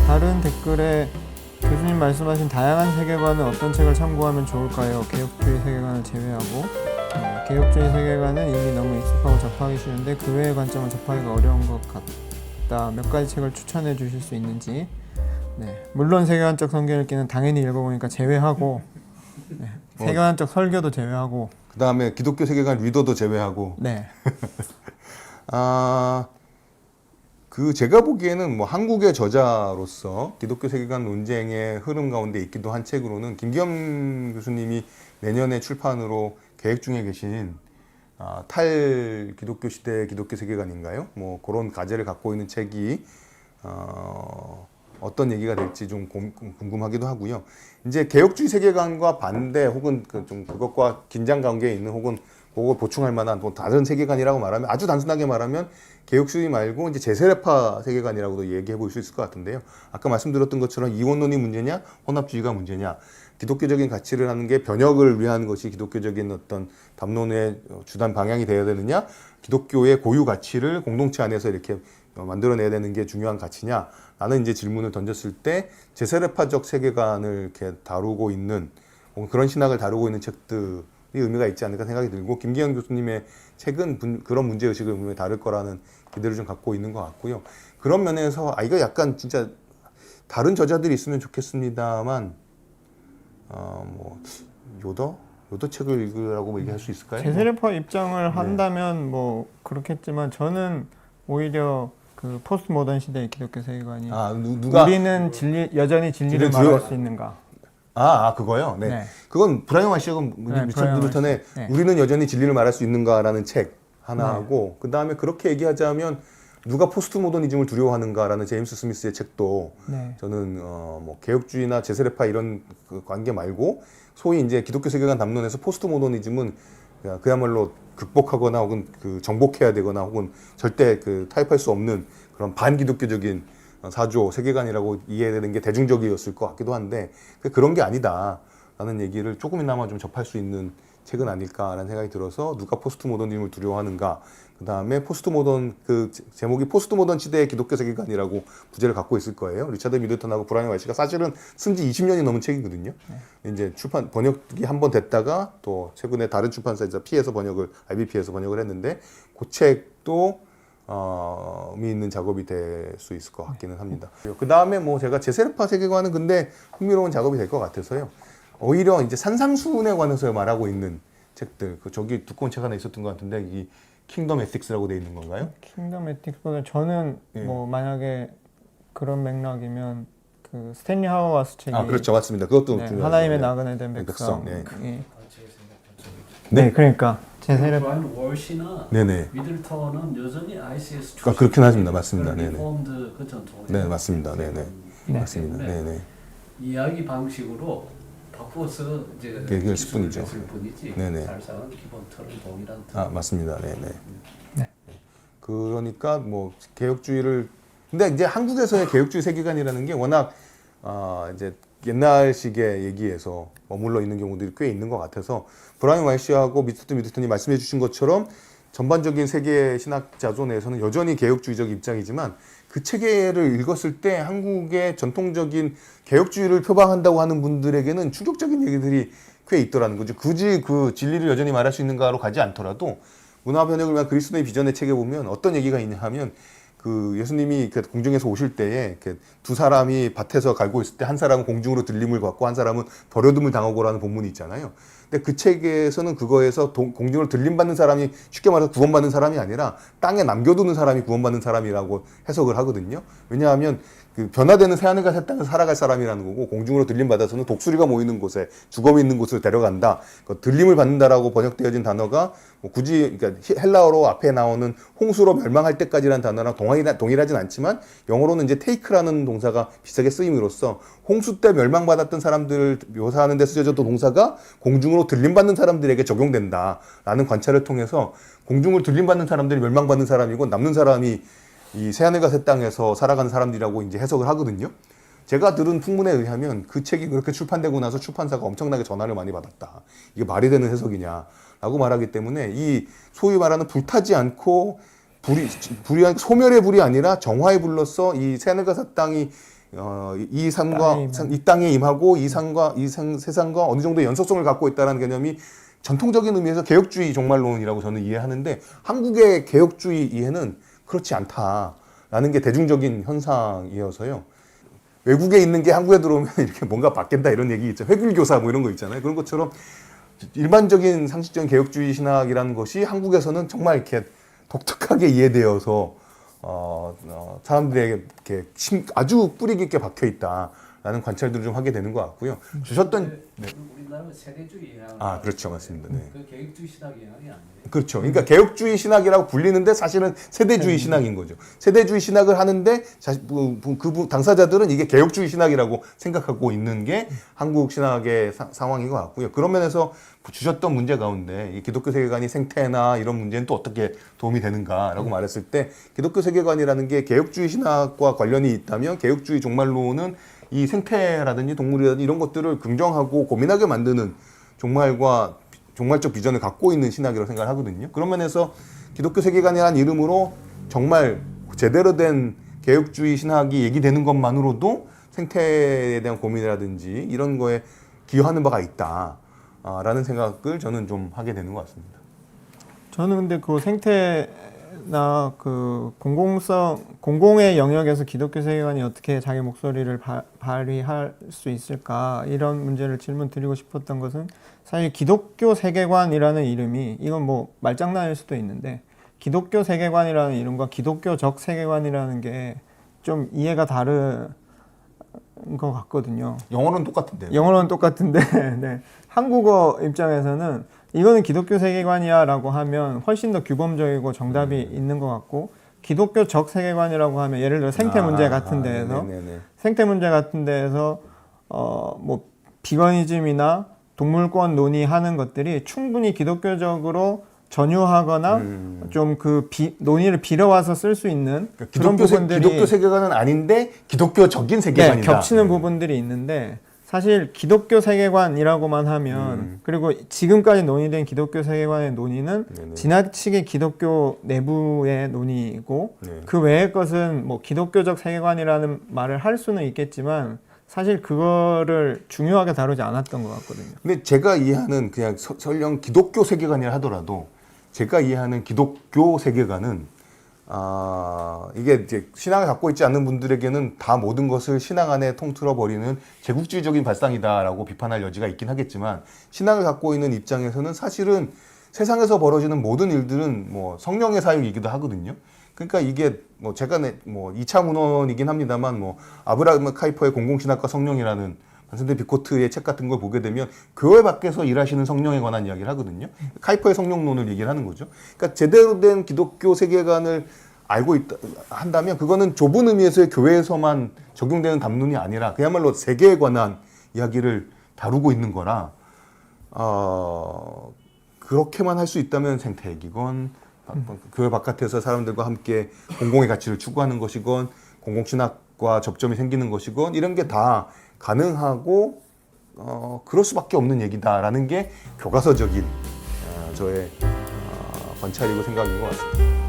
다른 댓글에 교수님 말씀하신 다양한 세계관은 어떤 책을 참고하면 좋을까요? 개혁주의 세계관을 제외하고. 개혁주의 세계관은 이미 너무 익숙하고 접하기 쉬운데 그 외의 관점은 접하기가 어려운 것 같다. 몇 가지 책을 추천해 주실 수 있는지. 물론 세계관적 성경 읽기는 당연히 읽어보니까 제외하고, 세계관적 설교도 제외하고, 그 다음에 기독교 세계관 리더도 제외하고. 제가 보기에는 뭐 한국의 저자로서 기독교 세계관 논쟁의 흐름 가운데 있기도 한 책으로는 김기현 교수님이 내년에 출판으로 계획 중에 계신 탈 기독교 시대의 기독교 세계관인가요? 뭐 그런 과제를 갖고 있는 책이 어떤 얘기가 될지 좀 궁금하기도 하고요. 이제 개혁주의 세계관과 반대 혹은 그것과 긴장 관계에 있는 혹은 그걸 보충할 만한 또 다른 세계관이라고 말하면 아주 단순하게 말하면 개혁주의 말고 이제 제세례파 세계관이라고도 얘기해 볼 수 있을 것 같은데요. 아까 말씀드렸던 것처럼 이원론이 문제냐, 혼합주의가 문제냐, 기독교적인 가치를 하는 게 변혁을 위한 것이 기독교적인 어떤 담론의 주단 방향이 되어야 되느냐, 기독교의 고유 가치를 공동체 안에서 이렇게 만들어내야 되는 게 중요한 가치냐, 라는 이제 질문을 던졌을 때 제세례파적 세계관을 이렇게 다루고 있는 그런 신학을 다루고 있는 책들이 의미가 있지 않을까 생각이 들고, 김기현 교수님의 책은 그런 문제의식을 분명히 다룰 거라는 기대를 좀 갖고 있는 것 같고요. 그런 면에서 이거 약간 진짜 다른 저자들이 있으면 좋겠습니다만 요더 책을 읽으라고 얘기할 수 있을까요? 제세례파 입장을 한다면 뭐 그렇겠지만 저는 오히려 그 포스트 모던 시대의 기독교 세계관이 우리는 여전히 진리를 말할 수 있는가? 그거요? 네. 그건 브라이언 와시하고 리처드 밀턴의 우리는 여전히 진리를 말할 수 있는가라는 책 하나하고, 그 다음에 그렇게 얘기하자면 누가 포스트 모더니즘을 두려워하는가라는 제임스 스미스의 책도 저는 뭐 개혁주의나 제세례파 이런 그 관계 말고 소위 이제 기독교 세계관 담론에서 포스트 모더니즘은 그야말로 극복하거나 혹은 정복해야 되거나 혹은 절대 타협할 수 없는 그런 반기독교적인 사조 세계관이라고 이해되는 게 대중적이었을 것 같기도 한데 그런 게 아니다라는 얘기를 조금이나마 좀 접할 수 있는 책은 아닐까라는 생각이 들어서 누가 포스트 모더니즘을 두려워하는가, 그 다음에 포스트 모던 제목이 포스트 모던 시대의 기독교 세계관이라고 부제를 갖고 있을 거예요. 리처드 미들턴하고 브라이언 와이시가 사실은 쓴 지 20년이 넘은 책이거든요. 이제 번역이 한 번 됐다가 또 최근에 다른 출판사에서 IBP에서 번역을 했는데 그 책도 의미 있는 작업이 될 수 있을 것 같기는 합니다. 그 다음에 뭐 제가 제세례파 세계관은 근데 흥미로운 작업이 될 것 같아서요. 오히려 이제 산상수훈에 관해서 말하고 있는 책들, 저기 두꺼운 책 하나 있었던 것 같은데 이 킹덤 에틱스라고 돼 있는 건가요? 킹덤 에틱스보다 저는 뭐 만약에 그런 맥락이면 스탠리 하워와스 책이 그렇죠, 맞습니다. 그것도 하나님의 나그네 된 백성. 그러니까 제세례파 월시나 미들턴은 여전히 ICS 출신. 그렇긴 하십니다, 맞습니다. 리폼드 그 전통. 네, 맞습니다. 맞습니다. 이야기 방식으로 바꾸어서 이제 얘기할 뿐이죠. 뿐이지. 사실상은 기본 틀은 동일한 틀. 맞습니다. 그러니까 뭐 개혁주의를 근데 이제 한국에서의 개혁주의 세계관이라는 게 워낙 이제 옛날식의 얘기에서 머물러 있는 경우들이 꽤 있는 것 같아서 브라이언 와이시하고 리처드 미들턴이 말씀해 주신 것처럼 전반적인 세계 신학 자존에서는 여전히 개혁주의적 입장이지만 그 체계를 읽었을 때 한국의 전통적인 개혁주의를 표방한다고 하는 분들에게는 충격적인 얘기들이 꽤 있더라는 거죠. 굳이 진리를 여전히 말할 수 있는가로 가지 않더라도 문화 변혁을 위한 그리스도의 비전의 책에 보면 어떤 얘기가 있냐 하면 예수님이 공중에서 오실 때에 두 사람이 밭에서 갈고 있을 때 한 사람은 공중으로 들림을 받고 한 사람은 버려둠을 당하고라는 본문이 있잖아요. 근데 그 책에서는 그거에서 공중으로 들림받는 사람이 쉽게 말해서 구원받는 사람이 아니라 땅에 남겨두는 사람이 구원받는 사람이라고 해석을 하거든요. 왜냐하면 변화되는 새하늘과 새 땅에서 살아갈 사람이라는 거고, 공중으로 들림받아서는 독수리가 모이는 곳에, 주검이 있는 곳으로 데려간다. 들림을 받는다라고 번역되어진 단어가 굳이 헬라어로 앞에 나오는 홍수로 멸망할 때까지라는 단어랑 동일하진 않지만 영어로는 이제 take라는 동사가 비슷하게 쓰임으로써 홍수 때 멸망받았던 사람들을 묘사하는 데 쓰여졌던 동사가 공중으로 들림받는 사람들에게 적용된다라는 관찰을 통해서 공중으로 들림받는 사람들이 멸망받는 사람이고 남는 사람이 이 새하늘과 새 땅에서 살아가는 사람들이라고 이제 해석을 하거든요. 제가 들은 풍문에 의하면 그 책이 그렇게 출판되고 나서 출판사가 엄청나게 전화를 많이 받았다. 이게 말이 되는 해석이냐라고 말하기 때문에 이 소위 말하는 불타지 않고 소멸의 불이 아니라 정화의 불로서 이 새하늘과 새 땅이 이 삶과 이 땅에 임하고 이 삶과 이 세상과 어느 정도 연속성을 갖고 있다는 개념이 전통적인 의미에서 개혁주의 종말론이라고 저는 이해하는데 한국의 개혁주의 이해는 그렇지 않다라는 게 대중적인 현상이어서요. 외국에 있는 게 한국에 들어오면 이렇게 뭔가 바뀐다 이런 얘기 있죠. 회귀교사 뭐 이런 거 있잖아요. 그런 것처럼 일반적인 상식적인 개혁주의 신학이라는 것이 한국에서는 정말 이렇게 독특하게 이해되어서 사람들에게 이렇게 아주 뿌리 깊게 박혀 있다라는 관찰들을 좀 하게 되는 것 같고요. 주셨던 우리나라는 세대주의 영향. 그렇죠, 맞습니다. 네. 그 개혁주의 신학 영향이 아니에요. 그렇죠. 그러니까 개혁주의 신학이라고 불리는데 사실은 세대주의 신학인 거죠. 세대주의 신학을 하는데 그 당사자들은 이게 개혁주의 신학이라고 생각하고 있는 게 한국 신학의 상황인 것 같고요. 그런 면에서 주셨던 문제 가운데 이 기독교 세계관이 생태나 이런 문제는 또 어떻게 도움이 되는가라고 말했을 때 기독교 세계관이라는 게 개혁주의 신학과 관련이 있다면 개혁주의 종말론은 이 생태라든지 동물이라든지 이런 것들을 긍정하고 고민하게 만드는 종말적 비전을 갖고 있는 신학이라고 생각을 하거든요. 그런 면에서 기독교 세계관이라는 이름으로 정말 제대로 된 개혁주의 신학이 얘기되는 것만으로도 생태에 대한 고민이라든지 이런 거에 기여하는 바가 있다라는 생각을 저는 좀 하게 되는 것 같습니다. 저는 근데 그 생태나 그 공공의 영역에서 기독교 세계관이 어떻게 자기 목소리를 발휘할 수 있을까 이런 문제를 질문 드리고 싶었던 것은 사실 기독교 세계관이라는 이름이 이건 뭐 말장난일 수도 있는데 기독교 세계관이라는 이름과 기독교적 세계관이라는 게 좀 이해가 다른 것 같거든요. 영어는 똑같은데요. 영어는 똑같은데 네. 한국어 입장에서는 이거는 기독교 세계관이야라고 하면 훨씬 더 규범적이고 정답이 있는 것 같고 기독교적 세계관이라고 하면 예를 들어 생태 문제 같은 데에서 생태 문제 같은 데에서 뭐 비거니즘이나 동물권 논의하는 것들이 충분히 기독교적으로 전유하거나 좀 그 논의를 빌어와서 쓸 수 있는 그러니까 그런 부분들이 기독교 세계관은 아닌데 기독교적인 세계관이다. 네, 겹치는 부분들이 있는데 사실 기독교 세계관이라고만 하면 그리고 지금까지 논의된 기독교 세계관의 논의는 지나치게 기독교 내부의 논의이고 그 외의 것은 뭐 기독교적 세계관이라는 말을 할 수는 있겠지만 사실 그거를 중요하게 다루지 않았던 것 같거든요. 근데 제가 이해하는 그냥 설령 기독교 세계관이라 하더라도 제가 이해하는 기독교 세계관은 이게 이제 신앙을 갖고 있지 않는 분들에게는 다 모든 것을 신앙 안에 통틀어 버리는 제국주의적인 발상이다라고 비판할 여지가 있긴 하겠지만 신앙을 갖고 있는 입장에서는 사실은 세상에서 벌어지는 모든 일들은 뭐 성령의 사역이기도 하거든요. 그러니까 이게 뭐 제가 뭐 2차 문헌이긴 합니다만 뭐 아브라함 카이퍼의 공공신학과 성령이라는 반센데 비코트의 책 같은 걸 보게 되면 교회 밖에서 일하시는 성령에 관한 이야기를 하거든요. 카이퍼의 성령론을 얘기를 하는 거죠. 그러니까 제대로 된 기독교 세계관을 알고 한다면 그거는 좁은 의미에서의 교회에서만 적용되는 담론이 아니라 그야말로 세계에 관한 이야기를 다루고 있는 거라 그렇게만 할 수 있다면 생태핵이건 교회 바깥에서 사람들과 함께 공공의 가치를 추구하는 것이건 공공신학과 접점이 생기는 것이건 이런 게 다 가능하고 그럴 수밖에 없는 얘기다라는 게 교과서적인 저의 관찰이고 생각인 것 같습니다.